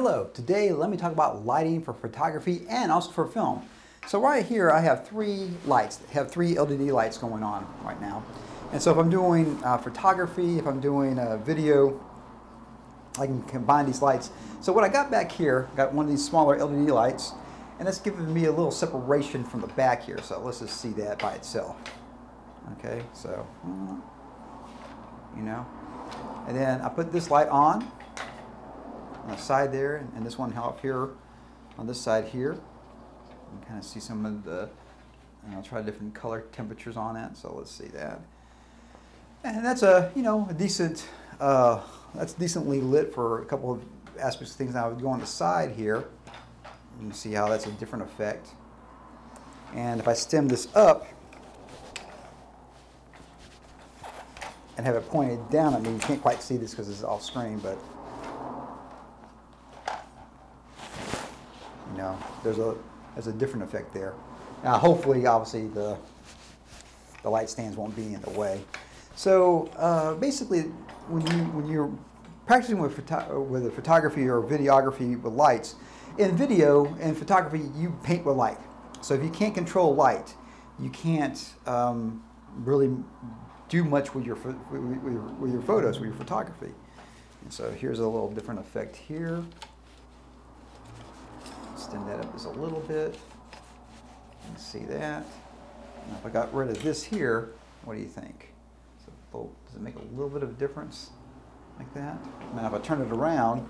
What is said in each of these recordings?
Hello, today let me talk about lighting for photography and also for film. So right here I have three lights, three LED lights going on right now. And so if I'm doing photography, if I'm doing video, I can combine these lights. So what I got back here, got one of these smaller LED lights, and that's giving me a little separation from the back here. So let's just see that by itself. Okay, so, you know. And then I put this light on the side there, and this one up here on this side here. You can kind of see some of the, and I'll try different color temperatures on that. So let's see that. And that's a, you know, a decent, that's decently lit for a couple of aspects of things. Now I would go on the side here. You can see how that's a different effect. And if I stem this up and have it pointed down at me, you can't quite see this because it's off screen, but you know, there's a different effect there. Now hopefully, obviously, the light stands won't be in the way. So basically, when you're practicing with the photography or videography with lights, in video and photography you paint with light. So if you can't control light, you can't really do much with your photos, with your photography. And so here's a little different effect here. Extend that up just a little bit. You can see that. Now if I got rid of this here, what do you think? So, does it make a little bit of a difference like that? Now if I turn it around,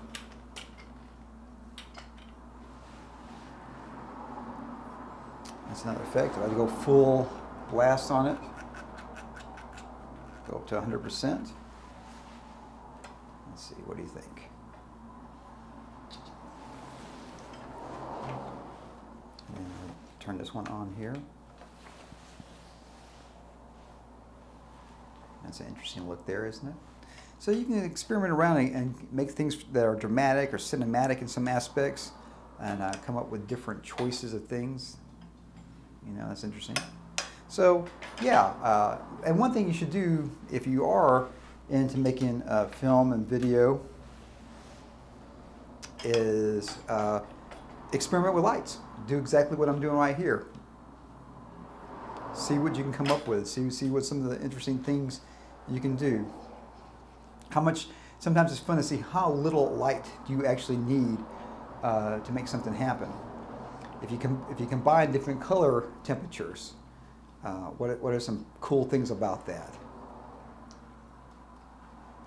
that's another effect. If I go full blast on it, go up to 100%. Let's see, what do you think? Turn this one on here. That's an interesting look there, isn't it? So you can experiment around and make things that are dramatic or cinematic in some aspects, and come up with different choices of things. You know, that's interesting. So yeah, and one thing you should do if you are into making film and video is experiment with lights. Do exactly what I'm doing right here. See what you can come up with. See what some of the interesting things you can do. How much, sometimes it's fun to see how little light do you actually need to make something happen. If you combine different color temperatures, what are some cool things about that?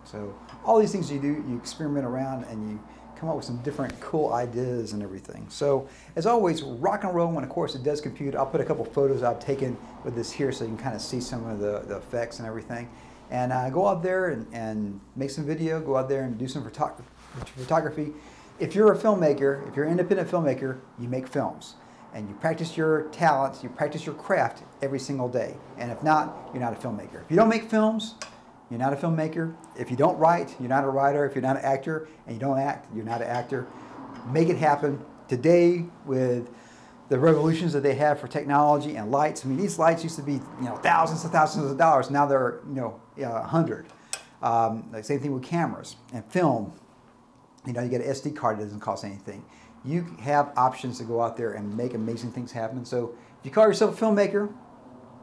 So all these things you do, you experiment around and you come up with some different cool ideas and everything. So as always, rock and roll, and of course it does compute. I'll put a couple photos I've taken with this here so you can kind of see some of the effects and everything. And go out there and make some video, go out there and do some photography. If you're a filmmaker, if you're an independent filmmaker, you make films. And you practice your talents, you practice your craft every single day. And if not, you're not a filmmaker. If you don't make films, you're not a filmmaker. If you don't write, you're not a writer. If you're not an actor and you don't act, you're not an actor. Make it happen. Today, with the revolutions that they have for technology and lights, I mean, these lights used to be, you know, thousands and thousands of dollars. Now they're, you know, 100. The same thing with cameras and film. You know, you get an SD card that doesn't cost anything. You have options to go out there and make amazing things happen. So if you call yourself a filmmaker,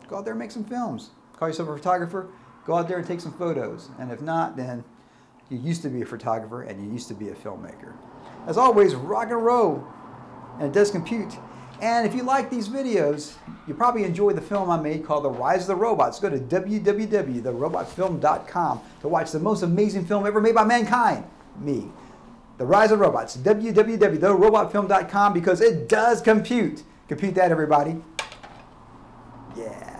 go out there and make some films. Call yourself a photographer, go out there and take some photos. And if not, then you used to be a photographer and you used to be a filmmaker. As always, rock and roll, and it does compute. And if you like these videos, you probably enjoy the film I made called The Rise of the Robots. Go to www.therobotfilm.com to watch the most amazing film ever made by mankind, me. The Rise of Robots, www.therobotfilm.com, because it does compute. Compute that, everybody. Yeah.